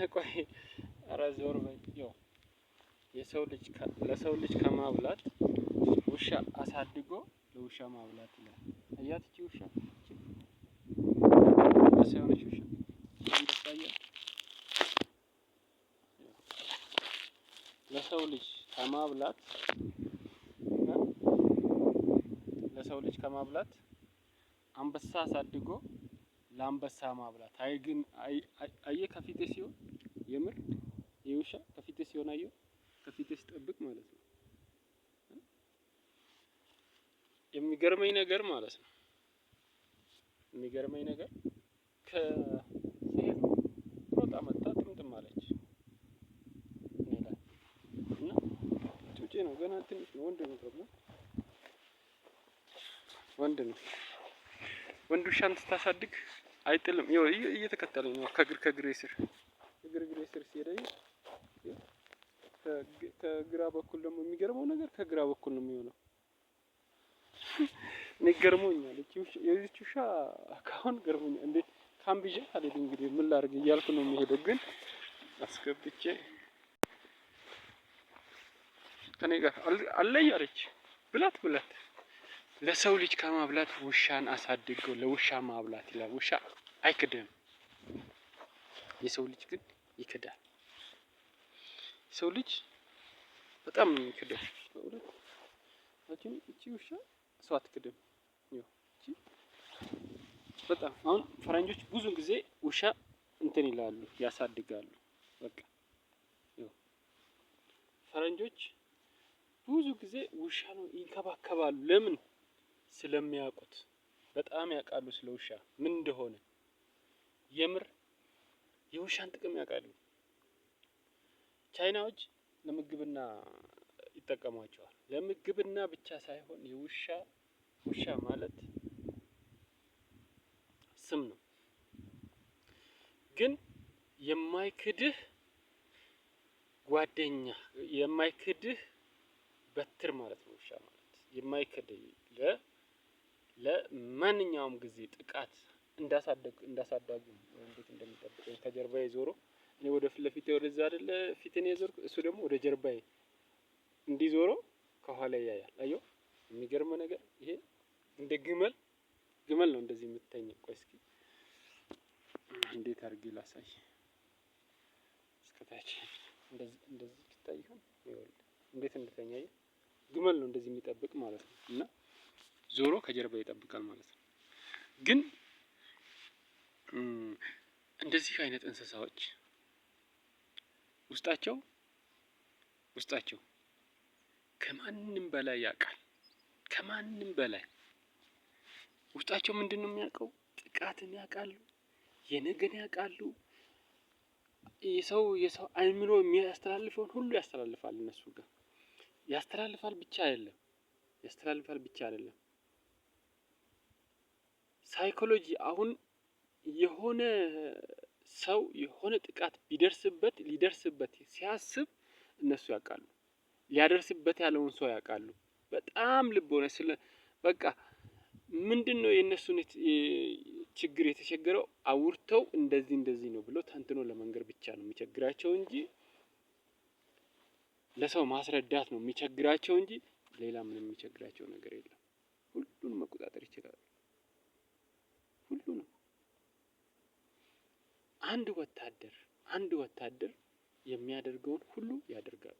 ቆይ ኧረ ዞር በይ። ያው ለሰው ልጅ ከማብላት ውሻ አሳድጎ ለውሻ ማብላት ይላል። አያት እቺ ውሻ ለሰውነች ውሻ ለሰው ልጅ ከማብላት አንበሳ አሳድጎ ለአንበሳ ማብላት። አይ ግን አየ ከፊቴ ሲሆን የምር የውሻ ከፊቴ ሲሆን አየው ከፊቴ ሲጠብቅ ማለት ነው። የሚገርመኝ ነገር ማለት ነው። የሚገርመኝ ነገር ከሲሄድ ሮጣ መጣ ጥምጥም አለች እኔ ላይ እና ጩጬ ነው ገና ትንሽ ነው። ወንድ ነው ደግሞ ወንድ ነው። ወንድ ውሻን ስታሳድግ አይጥልም። ይኸው እየተከተለኝ ነው ከግሬ ስር ሲሄድ ከግራ በኩል ደግሞ የሚገርመው ነገር ከግራ በኩል ነው የሚሆነው። እኔ ገርሞኛል። የዚች ውሻ አካውን ገርሞኛል። እንዴ ካምቢዤ አልሄድም እንግዲህ ምን ላድርግ እያልኩ ነው የሚሄደው። ግን አስገብቼ ከኔ ጋር አለይ አለች ብላት ለሰው ልጅ ከማብላት ውሻን አሳድገው ለውሻ ማብላት ይላል። ውሻ አይክድም። የሰው ልጅ ግን ይክዳል። የሰው ልጅ በጣም ነው የሚክደው። እቺ ውሻ ሰው አትክድም። እቺ በጣም አሁን ፈረንጆች ብዙ ጊዜ ውሻ እንትን ይላሉ ያሳድጋሉ። በቃ ፈረንጆች ብዙ ጊዜ ውሻ ነው ይንከባከባሉ። ለምን? ስለሚያውቁት በጣም ያውቃሉ ስለ ውሻ ምን እንደሆነ። የምር የውሻን ጥቅም ያውቃሉ። ቻይናዎች ለምግብና ይጠቀሟቸዋል። ለምግብና ብቻ ሳይሆን ውሻ ማለት ስም ነው። ግን የማይክድህ ጓደኛ የማይክድህ በትር ማለት ነው። ውሻ ማለት የማይክድህ ለማንኛውም ጊዜ ጥቃት እንዳሳዳጊ እንዴት እንደሚጠብቀኝ ከጀርባዬ ዞሮ እኔ ወደ ፊት ለፊቴ ወደዛ አይደለ ፊቴን የዞርኩ እሱ ደግሞ ወደ ጀርባዬ እንዲዞረው ከኋላ ያያል። አየው የሚገርም ነገር ይሄ እንደ ግመል ነው እንደዚህ የምትተኘው። ቆይ እስኪ እንዴት አድርጌ ላሳይ? እስከታች እንደዚህ ትታይ ይሆን? ይኸውልህ እንዴት እንደተኛ ግመል ነው እንደዚህ የሚጠብቅ ማለት ነው። እና ዞሮ ከጀርባ ይጠብቃል ማለት ነው። ግን እንደዚህ አይነት እንስሳዎች ውስጣቸው ከማንም በላይ ያውቃል። ከማንም በላይ ውስጣቸው ምንድነው የሚያውቀው? ጥቃትን ያውቃሉ። የነገን ያውቃሉ። የሰው አይምሮ የሚያስተላልፈውን ሁሉ ያስተላልፋል እነሱ ጋር ያስተላልፋል ብቻ አይደለም። ሳይኮሎጂ አሁን የሆነ ሰው የሆነ ጥቃት ሊደርስበት ሲያስብ እነሱ ያውቃሉ። ሊያደርስበት ያለውን ሰው ያውቃሉ። በጣም ልቦና በቃ ምንድነው የእነሱን ችግር የተቸገረው አውርተው እንደዚህ ነው ብሎ ተንትኖ ለመንገር ብቻ ነው የሚቸግራቸው እንጂ ለሰው ማስረዳት ነው የሚቸግራቸው እንጂ ሌላ ምንም የሚቸግራቸው ነገር የለም። ሁሉንም መቆጣጠር ይችላሉ። ሁሉንም አንድ ወታደር የሚያደርገውን ሁሉ ያደርጋሉ።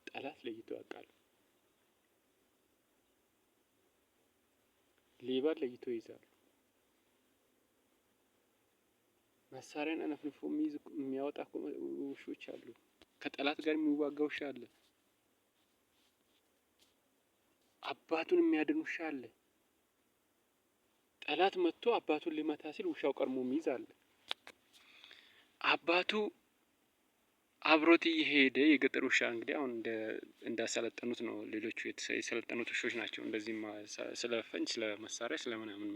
ጠላት ለይቶ ያውቃሉ። ሌባ ለይቶ ይይዛሉ። መሳሪያን አነፍንፎ የሚያወጣ ውሾች አሉ። ከጠላት ጋር የሚዋጋ ውሻ አለ። አባቱን የሚያድን ውሻ አለ። ጠላት መጥቶ አባቱን ሊመታ ሲል ውሻው ቀድሞ የሚይዝ አለ። አባቱ አብሮት እየሄደ የገጠር ውሻ እንግዲህ አሁን እንዳሰለጠኑት ነው። ሌሎቹ የሰለጠኑት ውሾች ናቸው። እንደዚህማ ስለ ፈንጅ፣ ስለ መሳሪያ፣ ስለ ምናምን፣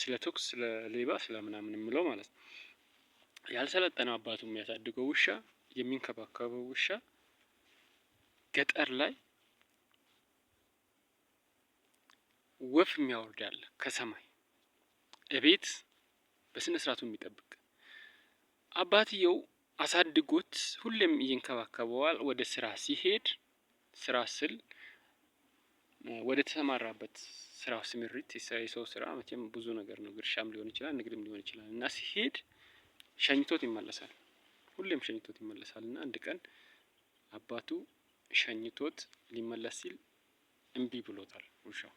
ስለ ተኩስ፣ ስለ ሌባ፣ ስለ ምናምን የምለው ማለት ነው። ያልሰለጠነው አባቱ የሚያሳድገው ውሻ የሚንከባከበው ውሻ ገጠር ላይ ወፍ የሚያወርድ አለ ከሰማይ እቤት በስነ ስርዓቱ የሚጠብቅ። አባትየው አሳድጎት ሁሌም ይንከባከበዋል። ወደ ስራ ሲሄድ ስራ ስል ወደ ተሰማራበት ስራው ስምሪት የሰው ስራ መቼም ብዙ ነገር ነው። ግርሻም ሊሆን ይችላል፣ ንግድም ሊሆን ይችላል እና ሲሄድ ሸኝቶት ይመለሳል። ሁሌም ሸኝቶት ይመለሳል እና አንድ ቀን አባቱ ሸኝቶት ሊመለስ ሲል እምቢ ብሎታል። ውሻው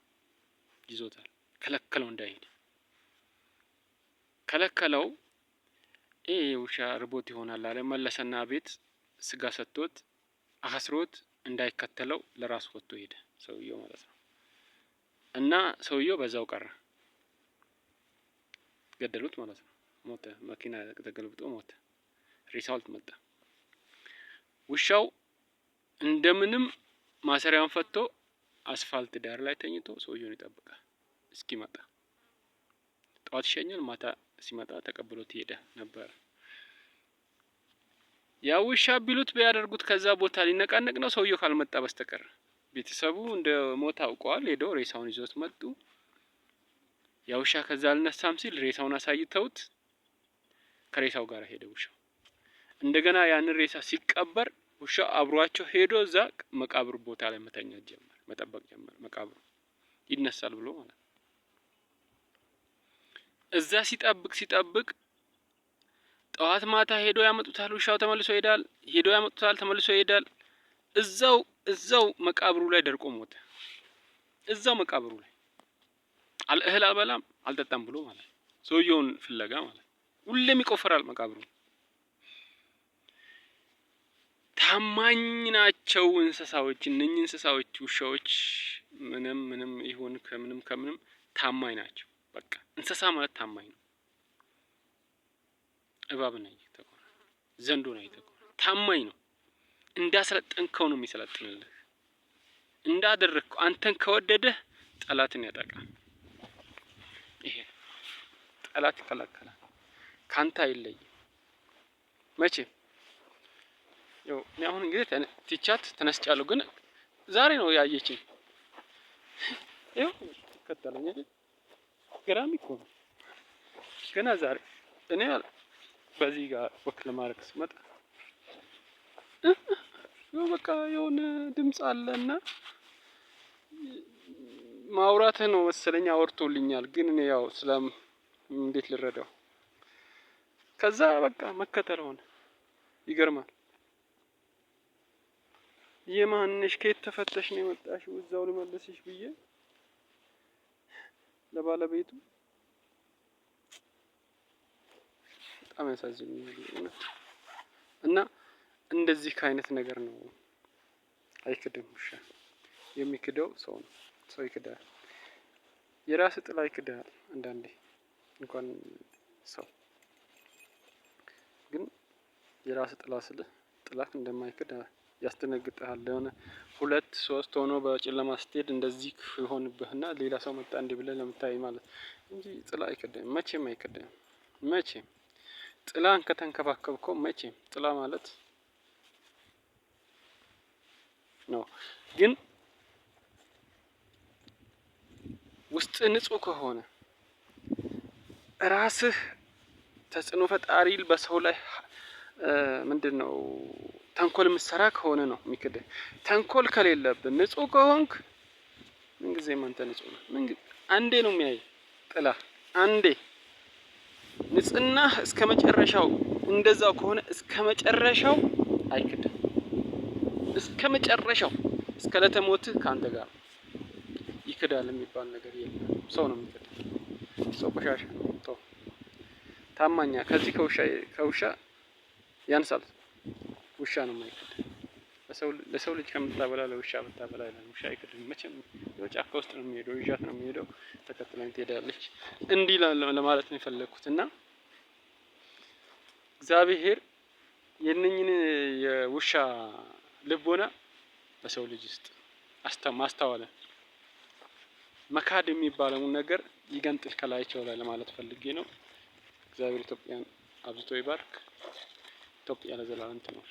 ይዞታል። ከለከለው እንዳይሄድ ከለከለው። ይሄ ውሻ ርቦት ይሆናል አለ። መለሰና ቤት ስጋ ሰጥቶት አስሮት እንዳይከተለው ለራሱ ወጥቶ ሄደ፣ ሰውየው ማለት ነው። እና ሰውየው በዛው ቀረ። ገደሉት ማለት ነው። ሞተ። መኪና ተገልብጦ ሞተ። ሬሳው መጣ። ውሻው እንደምንም ማሰሪያውን ፈቶ አስፋልት ዳር ላይ ተኝቶ ሰውየውን ይጠብቃል እስኪመጣ። ጠዋት ይሸኛል፣ ማታ ሲመጣ ተቀብሎት ይሄደ ነበር። ያ ውሻ ቢሉት ቢያደርጉት ከዛ ቦታ ሊነቃነቅ ነው ሰውየው ካልመጣ በስተቀር። ቤተሰቡ እንደ ሞት አውቀዋል። ሄደው ሬሳውን ይዞት መጡ። ያ ውሻ ከዛ አልነሳም ሲል ሬሳውን አሳይተውት ከሬሳው ጋር ሄደ ውሻው። እንደገና ያንን ሬሳ ሲቀበር ውሻው አብሯቸው ሄዶ እዛ መቃብር ቦታ ላይ መተኛት ጀመር፣ መጠበቅ ጀመር። መቃብሩ ይነሳል ብሎ ማለት ነው። እዛ ሲጠብቅ ጠዋት ማታ ሄዶ ያመጡታል። ውሻው ተመልሶ ይሄዳል። ሄዶ ያመጡታል፣ ተመልሶ ይሄዳል። እዛው መቃብሩ ላይ ደርቆ ሞተ። እዛው መቃብሩ ላይ እህል አልበላም አልጠጣም ብሎ ማለት ነው። ሰውየውን ፍለጋ ማለት ነው። ሁሌም ይቆፈራል መቃብሩ። ታማኝ ናቸው እንስሳዎች። እነኚህ እንስሳዎች ውሻዎች ምንም ይሁን ከምንም ታማኝ ናቸው። በቃ እንስሳ ማለት ታማኝ ነው። እባብ ነው አይተው፣ ዘንዶ ነው አይተው፣ ታማኝ ነው። እንዳሰለጠንከው ነው የሚሰለጥንልህ። እንዳደረግከው አንተን ከወደደህ ጠላትን ያጠቃል። ይሄ ጠላት ይከላከላል። ካንተ አይለይም መቼም። ያው እኔ አሁን እንግዲህ ትቻት ተነስቻለሁ፣ ግን ዛሬ ነው ያየችኝ። ይኸው ትከተለኝ አይደል? ገራሚ እኮ ነው። ገና ዛሬ እኔ በዚህ ጋር ወክ ለማድረግ ስመጣ በቃ የሆነ ድምጽ አለና ማውራት ነው መሰለኝ አወርቶልኛል። ግን እኔ ያው እንዴት ልረዳው? ከዛ በቃ መከተል ሆነ። ይገርማል። የማንሽ ከየት ተፈተሽ ነው የመጣሽው? እዛው ልመለስሽ ብዬ ለባለቤቱ በጣም ያሳዝኑኛል። እና እንደዚህ ከአይነት ነገር ነው። አይክድም ውሻ። የሚክደው ሰው ነው። ሰው ይክዳል። የራስ ጥላ ይክዳል። አንዳንዴ እንኳን ሰው ግን የራስ ጥላ ስልህ ጥላክ እንደማይክድ ያስደነግጥሃል። ለሆነ 2 3 ሆኖ በጨለማ ስትሄድ እንደዚህ ይሆንብህና ሌላ ሰው መጣ እንዲህ ብለህ ለምታይ ማለት እንጂ ጥላ አይክድም። መቼም አይክድም። መቼም ጥላን ከተንከባከብከው መቼም ጥላ ማለት ነው። ግን ውስጥ ንጹህ ከሆነ ራስህ ተጽዕኖ ፈጣሪ በሰው ላይ ምንድነው ተንኮል ምሰራ ከሆነ ነው የሚክድህ። ተንኮል ከሌለብህ ንጹህ ከሆንክ ምንጊዜም አንተ ንጹህ ነህ። አንዴ ነው የሚያይ ጥላ አንዴ። ንጽህናህ እስከመጨረሻው እንደዛው ከሆነ እስከመጨረሻው አይክድም። እስከመጨረሻው እስከ ዕለተ ሞትህ ካንተ ጋር ይክዳል የሚባል ነገር የለም። ሰው ነው የሚክድ። ሰው ቆሻሻ ነው። ታማኛ ከዚህ ከውሻ ያንሳል። ውሻ ነው የማይክድ። ለሰው ልጅ ከምታበላ ለውሻ ብታበላ ይላል። ውሻ አይክድም መቼም። ጫካ ውስጥ ነው የሚሄደው፣ ይዣት ነው የሚሄደው፣ ተከትላኝ ትሄዳለች። እንዲህ ለማለት ነው የፈለኩት። እና እግዚአብሔር የነኝን የውሻ ልቦና በሰው ልጅ ውስጥ ማስተዋለን መካድ የሚባለውን ነገር ይገንጥል ከላያቸው ላይ ለማለት ፈልጌ ነው። እግዚአብሔር ኢትዮጵያን አብዝቶ ይባርክ። ኢትዮጵያ ለዘላለም ትኖር።